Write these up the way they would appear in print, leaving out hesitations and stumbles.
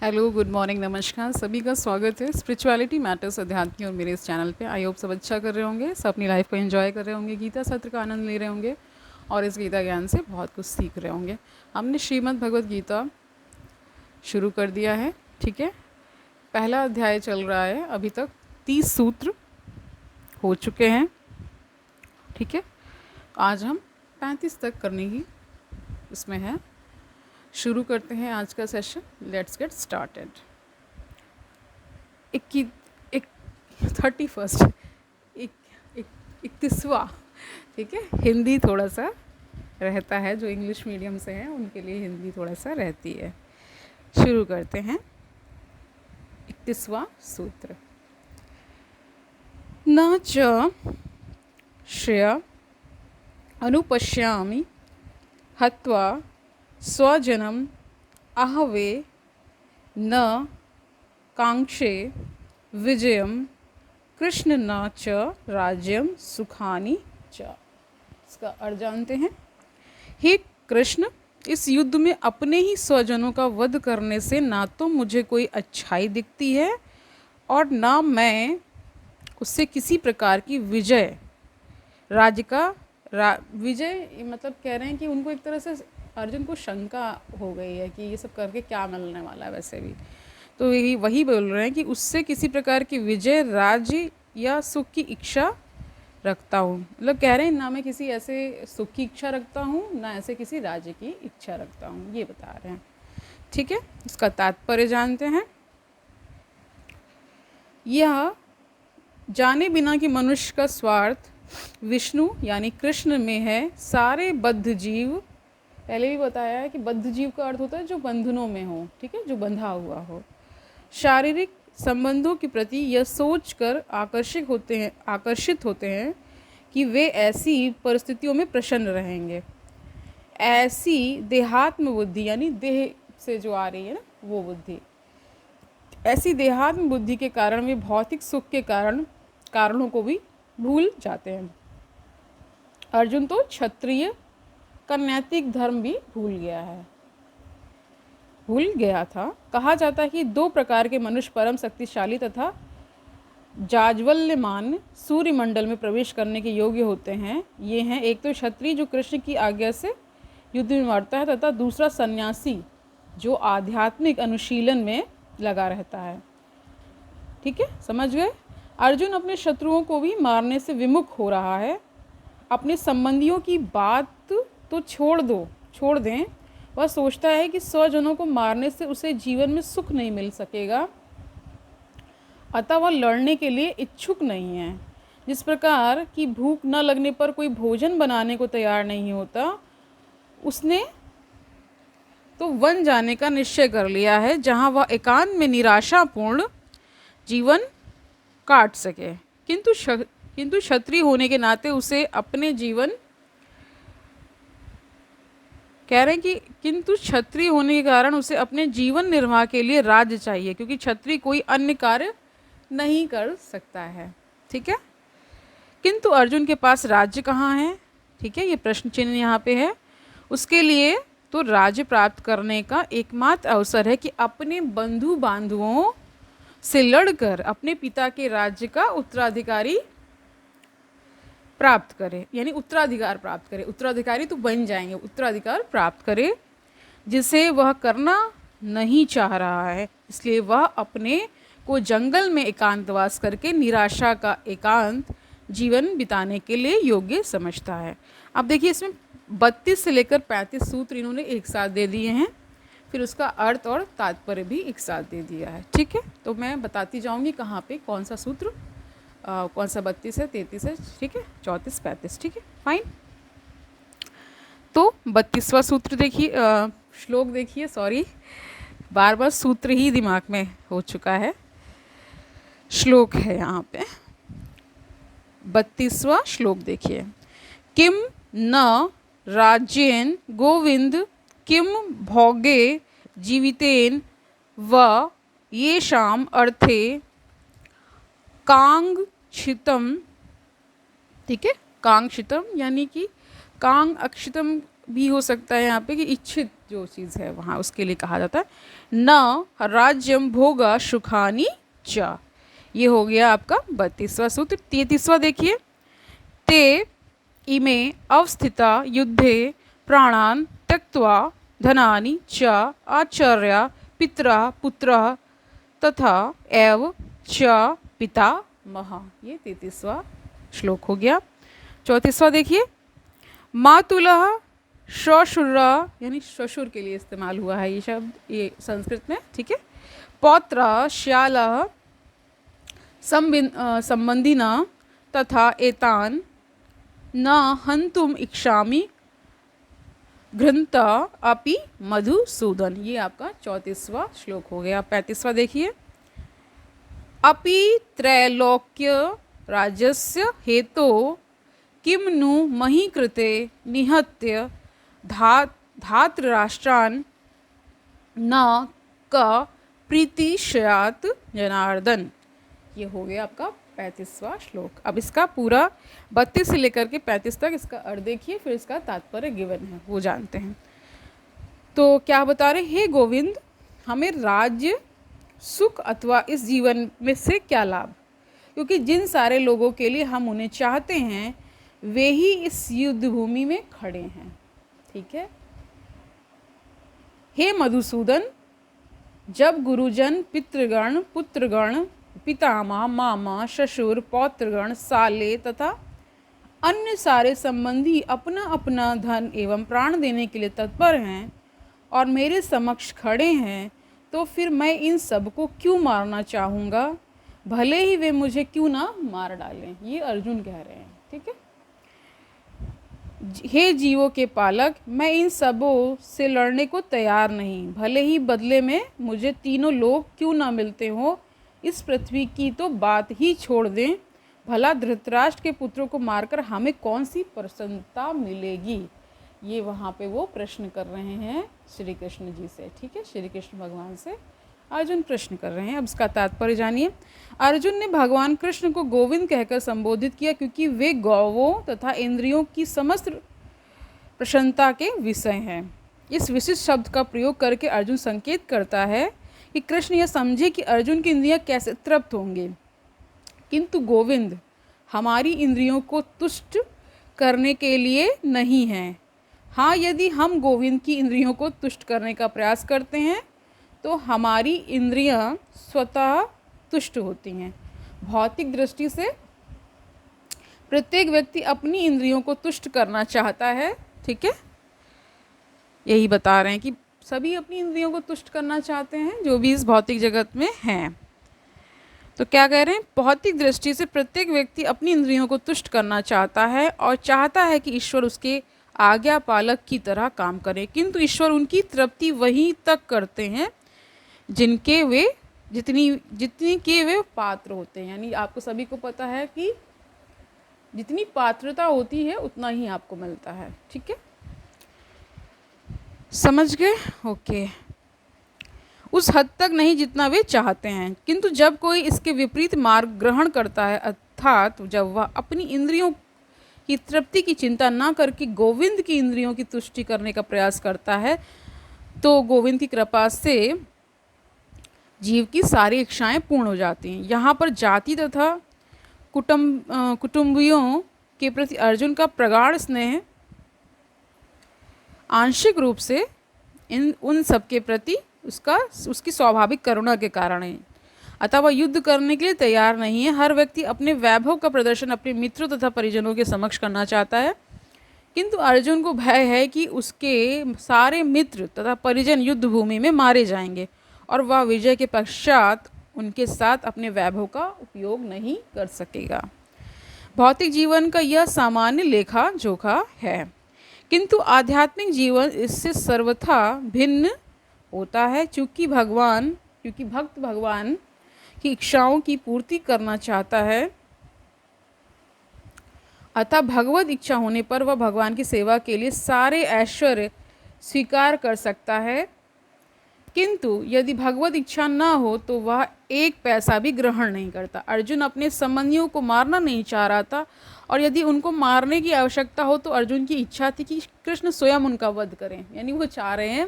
Hello, good morning, नमस्कार। सभी का स्वागत है स्पिरिचुअलिटी मैटर्स अध्यात्म और मेरे इस चैनल पे। आई होप सब अच्छा कर रहे होंगे, सब अपनी लाइफ को एंजॉय कर रहे होंगे, गीता सत्र का आनंद ले रहे होंगे और इस गीता ज्ञान से बहुत कुछ सीख रहे होंगे। हमने श्रीमद् भगवद गीता शुरू कर दिया है, ठीक है। पहला अध्याय चल रहा है, अभी तक 30 सूत्र हो चुके हैं, ठीक है। आज हम 35 तक करने की इसमें है। शुरू करते हैं आज का सेशन। Let's get started. 31 31वां, ठीक है। हिंदी थोड़ा सा रहता है, जो इंग्लिश मीडियम से हैं उनके लिए हिंदी थोड़ा सा रहती है। शुरू करते हैं 31वां सूत्र। न च श्रेय अनुपश्यामि हत्वा स्वजनम आहवे न कांक्षे विजयम कृष्ण न च राज्यम सुखानि च। इसका अर्थ जानते हैं। हे कृष्ण, इस युद्ध में अपने ही स्वजनों का वध करने से ना तो मुझे कोई अच्छाई दिखती है और ना मैं उससे किसी प्रकार की विजय, राज्य का विजय मतलब कह रहे हैं कि उनको एक तरह से अर्जुन को शंका हो गई है कि ये सब करके क्या मिलने वाला है। वैसे भी तो यही वही बोल रहे हैं कि उससे किसी प्रकार की विजय, राज्य या सुख की इच्छा रखता हूँ। मतलब कह रहे हैं ना मैं किसी ऐसे सुख की इच्छा रखता हूँ, ना ऐसे किसी राज्य की इच्छा रखता हूँ, ये बता रहे हैं, ठीक है। इसका तात्पर्य जानते हैं। यह जाने बिना कि मनुष्य का स्वार्थ विष्णु यानी कृष्ण में है। सारे बद्ध जीव, पहले भी बताया है कि बद्ध जीव का अर्थ होता है जो बंधनों में हो, ठीक है, जो बंधा हुआ हो। शारीरिक संबंधों के प्रति यह सोचकर आकर्षित होते हैं कि वे ऐसी परिस्थितियों में प्रसन्न रहेंगे। ऐसी देहात्म बुद्धि यानी देह से जो आ रही है ना वो बुद्धि, ऐसी देहात्म बुद्धि के कारण वे भौतिक सुख के कारणों को भी भूल जाते हैं। अर्जुन तो क्षत्रिय का नैतिक धर्म भी भूल गया था। कहा जाता है कि दो प्रकार के मनुष्य परम शक्तिशाली तथा जाज्वल्यमान सूर्यमंडल में प्रवेश करने के योग्य होते हैं। ये हैं, एक तो क्षत्रिय जो कृष्ण की आज्ञा से युद्ध में मरता है, तथा दूसरा सन्यासी जो आध्यात्मिक अनुशीलन में लगा रहता है, ठीक है, समझ गए। अर्जुन अपने शत्रुओं को भी मारने से विमुख हो रहा है। अपने संबंधियों की बात तो छोड़ दें। वह सोचता है कि स्वजनों को मारने से उसे जीवन में सुख नहीं मिल सकेगा, अतः वह लड़ने के लिए इच्छुक नहीं है। जिस प्रकार की भूख न लगने पर कोई भोजन बनाने को तैयार नहीं होता, उसने तो वन जाने का निश्चय कर लिया है, जहाँ वह एकांत में निराशापूर्ण जीवन काट सके। किंतु क्षत्रिय होने के नाते उसे अपने जीवन, कह रहे हैं कि किंतु क्षत्रिय होने के कारण उसे अपने जीवन निर्वाह के लिए राज्य चाहिए, क्योंकि क्षत्रिय कोई अन्य कार्य नहीं कर सकता है, ठीक है। किंतु अर्जुन के पास राज्य कहाँ है, ठीक है, ये प्रश्न चिन्ह यहाँ पे है। उसके लिए तो राज्य प्राप्त करने का एकमात्र अवसर है कि अपने बंधु बांधवों से लड़कर अपने पिता के राज्य का उत्तराधिकारी प्राप्त करे, यानी उत्तराधिकार प्राप्त करे। उत्तराधिकारी तो बन जाएंगे, उत्तराधिकार प्राप्त करे, जिसे वह करना नहीं चाह रहा है। इसलिए वह अपने को जंगल में एकांतवास करके निराशा का एकांत जीवन बिताने के लिए योग्य समझता है। अब देखिए, इसमें 32 से लेकर 35 सूत्र इन्होंने एक साथ दे दिए हैं, फिर उसका अर्थ और तात्पर्य भी एक साथ दे दिया है, ठीक है। तो मैं बताती जाऊंगी कहाँ पे कौन सा सूत्र, कौन सा 32 है, 33 है, ठीक है, 34, 35, ठीक है, फाइन। तो 32वां सूत्र देखिए, श्लोक देखिए, सॉरी बार बार सूत्र ही दिमाग में हो चुका है। श्लोक है यहाँ पे 32वां श्लोक देखिए। किम न राज्येन गोविंद किम भोगे जीवितेन व येषाम अर्थे कांक्षितम, ठीक है, कांक्षितम यानी कि कांग अक्षितम भी हो सकता है यहाँ पे कि इच्छित जो चीज़ है वहाँ उसके लिए कहा जाता है। न राज्यम भोगा सुखानी च, ये हो गया आपका 32वां सूत्र। 33वां देखिए, ते इमे अवस्थिता युद्धे प्राणान त्यक्त्वा धनानि च आचर्य पितरा पुत्र तथा एव च पिता महा, ये 33वां श्लोक हो गया। 34वां देखिए, मातुलः श्वशुरा, यानी श्वशुर के लिए इस्तेमाल हुआ है ये शब्द, ये संस्कृत में, ठीक है। पौत्र श्यालः संबंधिना तथा एतान न हंतुम इच्छामि घृंता अपि मधुसूदन, ये आपका 34वां श्लोक हो गया। 35वां देखिए, अपि त्रैलोक्य राज्यस्य हेतो किम नु मही कृते निहत्य धातराष्ट्रान् न क प्रीतिशयात जनार्दन, ये हो गया आपका 35वां श्लोक। अब इसका पूरा 32 से लेकर के 35 तक इसका अर्थ देखिए, फिर इसका तात्पर्य गिवन है वो जानते हैं। तो क्या बता रहे, हे गोविंद, हमें राज्य सुख अथवा इस जीवन में से क्या लाभ, क्योंकि जिन सारे लोगों के लिए हम उन्हें चाहते हैं वे ही इस युद्ध भूमि में खड़े हैं, ठीक है। हे मधुसूदन, जब गुरुजन, पितृगण, पुत्रगण, पितामह, मामा, ससुर, पौत्रगण, साले तथा अन्य सारे संबंधी अपना अपना धन एवं प्राण देने के लिए तत्पर हैं और मेरे समक्ष खड़े हैं, तो फिर मैं इन सबको क्यों मारना चाहूँगा, भले ही वे मुझे क्यों ना मार डालें, ये अर्जुन कह रहे हैं, ठीक है। हे जीवों के पालक, मैं इन सबों से लड़ने को तैयार नहीं, भले ही बदले में मुझे तीनों लोग क्यों ना मिलते हो। इस पृथ्वी की तो बात ही छोड़ दें, भला धृतराष्ट्र के पुत्रों को मारकर हमें कौन सी प्रसन्नता मिलेगी, ये वहाँ पे वो प्रश्न कर रहे हैं श्री कृष्ण जी से, ठीक है। श्री कृष्ण भगवान से अर्जुन प्रश्न कर रहे हैं। अब इसका तात्पर्य जानिए। अर्जुन ने भगवान कृष्ण को गोविंद कहकर संबोधित किया क्योंकि वे गौवों तथा इंद्रियों की समस्त प्रसन्नता के विषय हैं। इस विशिष्ट शब्द का प्रयोग करके अर्जुन संकेत करता है कि कृष्ण यह समझे कि अर्जुन की इंद्रियां कैसे तृप्त होंगे, किंतु गोविंद हमारी इंद्रियों को तुष्ट करने के लिए नहीं हैं। हाँ, यदि हम गोविंद की इंद्रियों को तुष्ट करने का प्रयास करते हैं तो हमारी इंद्रियां स्वतः तुष्ट होती हैं। भौतिक दृष्टि से प्रत्येक व्यक्ति अपनी इंद्रियों को तुष्ट करना चाहता है, ठीक है। यही बता रहे हैं कि सभी अपनी इंद्रियों को तुष्ट करना चाहते हैं जो भी इस भौतिक जगत में हैं। तो क्या कह रहे हैं, भौतिक दृष्टि से प्रत्येक व्यक्ति अपनी इंद्रियों को तुष्ट करना चाहता है और चाहता है कि ईश्वर उसके आज्ञा पालक की तरह काम करे, किंतु ईश्वर उनकी तृप्ति वहीं तक करते हैं जितनी के वे पात्र होते हैं। यानी आपको सभी को पता है कि जितनी पात्रता होती है उतना ही आपको मिलता है, ठीक है। समझ गए? ओके। उस हद तक नहीं जितना वे चाहते हैं, किंतु जब कोई इसके विपरीत मार्ग ग्रहण करता है, अर्थात जब वह अपनी इंद्रियों की तृप्ति की चिंता ना करके गोविंद की इंद्रियों की तुष्टि करने का प्रयास करता है, तो गोविंद की कृपा से जीव की सारी इच्छाएं पूर्ण हो जाती हैं। यहाँ पर जाति तथा कुटुंबियों के प्रति अर्जुन का प्रगाढ़ स्नेह आंशिक रूप से उन सब के प्रति उसकी स्वाभाविक करुणा के कारण है। अतः वह युद्ध करने के लिए तैयार नहीं है। हर व्यक्ति अपने वैभव का प्रदर्शन अपने मित्रों तथा परिजनों के समक्ष करना चाहता है, किंतु अर्जुन को भय है कि उसके सारे मित्र तथा परिजन युद्ध भूमि में मारे जाएंगे और वह विजय के पश्चात उनके साथ अपने वैभव का उपयोग नहीं कर सकेगा। भौतिक जीवन का यह सामान्य लेखा जोखा है, किंतु आध्यात्मिक जीवन इससे सर्वथा भिन्न होता है। चूँकि भक्त भगवान की इच्छाओं की पूर्ति करना चाहता है, अतः भगवत इच्छा होने पर वह भगवान की सेवा के लिए सारे ऐश्वर्य स्वीकार कर सकता है, किंतु यदि भगवत इच्छा न हो तो वह एक पैसा भी ग्रहण नहीं करता। अर्जुन अपने संबंधियों को मारना नहीं चाह रहा था और यदि उनको मारने की आवश्यकता हो तो अर्जुन की इच्छा थी कि कृष्ण स्वयं उनका वध करें, यानी वो चाह रहे हैं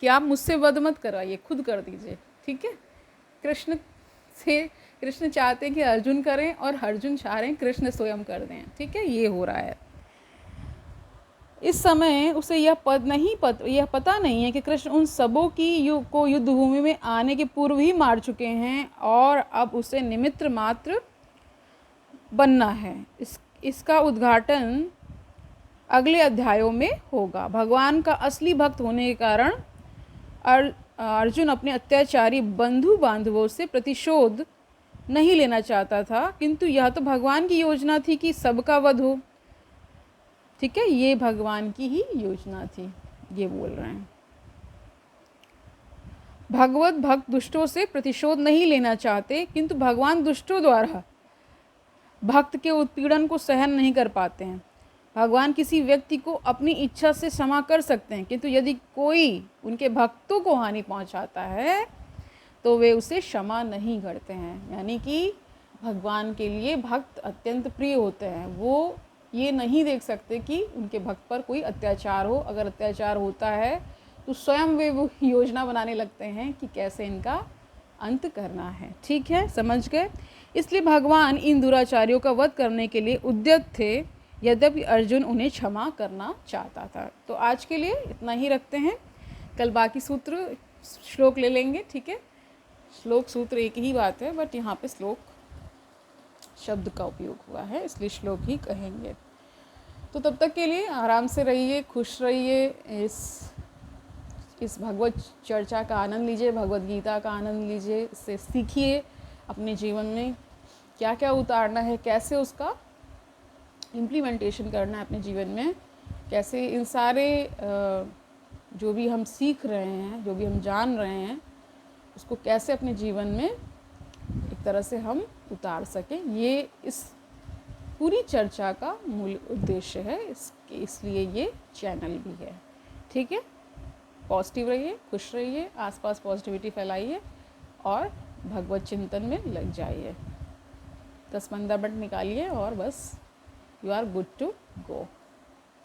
कि आप मुझसे वध मत कराइए, खुद कर दीजिए। ठीक है, कृष्ण चाहते हैं कि अर्जुन करें और अर्जुन चाह रहे हैं कृष्ण स्वयं कर दें। ठीक है, ये हो रहा है। इस समय उसे यह पता नहीं है कि कृष्ण उन सबों को युद्ध भूमि में आने के पूर्व ही मार चुके हैं और अब उसे निमित्त मात्र बनना है। इसका उद्घाटन अगले अध्यायों में होगा। भगवान का असली भक्त होने के कारण अर्जुन अपने अत्याचारी बंधु बांधवों से प्रतिशोध नहीं लेना चाहता था, किंतु यह तो भगवान की योजना थी कि सबका वध हो। ठीक है, ये भगवान की ही योजना थी, ये बोल रहे हैं। भगवत भक्त दुष्टों से प्रतिशोध नहीं लेना चाहते, किंतु भगवान दुष्टों द्वारा भक्त के उत्पीड़न को सहन नहीं कर पाते हैं। भगवान किसी व्यक्ति को अपनी इच्छा से क्षमा कर सकते हैं, किंतु यदि कोई उनके भक्तों को हानि पहुंचाता है तो वे उसे क्षमा नहीं करते हैं। यानी कि भगवान के लिए भक्त अत्यंत प्रिय होते हैं। वो ये नहीं देख सकते कि उनके भक्त पर कोई अत्याचार हो। अगर अत्याचार होता है तो स्वयं वे वो योजना बनाने लगते हैं कि कैसे इनका अंत करना है। ठीक है, समझ गए। इसलिए भगवान इन दुराचारियों का वध करने के लिए उद्यत थे, यद्यपि अर्जुन उन्हें क्षमा करना चाहता था। तो आज के लिए इतना ही रखते हैं, कल बाकी सूत्र श्लोक ले लेंगे। ठीक है, श्लोक सूत्र एक ही बात है, बट यहाँ पे श्लोक शब्द का उपयोग हुआ है, इसलिए श्लोक ही कहेंगे। तो तब तक के लिए आराम से रहिए, खुश रहिए, इस भगवत चर्चा का आनंद लीजिए, भगवत गीता का आनंद लीजिए, इससे सीखिए अपने जीवन में क्या क्या उतारना है, कैसे उसका इम्प्लीमेंटेशन करना है अपने जीवन में, कैसे इन सारे जो भी हम सीख रहे हैं, जो भी हम जान रहे हैं, उसको कैसे अपने जीवन में एक तरह से हम उतार सकें। ये इस पूरी चर्चा का मूल उद्देश्य है, इसलिए ये चैनल भी है। ठीक है, पॉजिटिव रहिए, खुश रहिए, आसपास पॉजिटिविटी फैलाइए और भगवत चिंतन में लग जाइए। 10-15 मिनट निकालिए और बस you are good to go.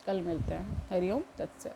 कल मिलते हैं। हरिओम तत्सत।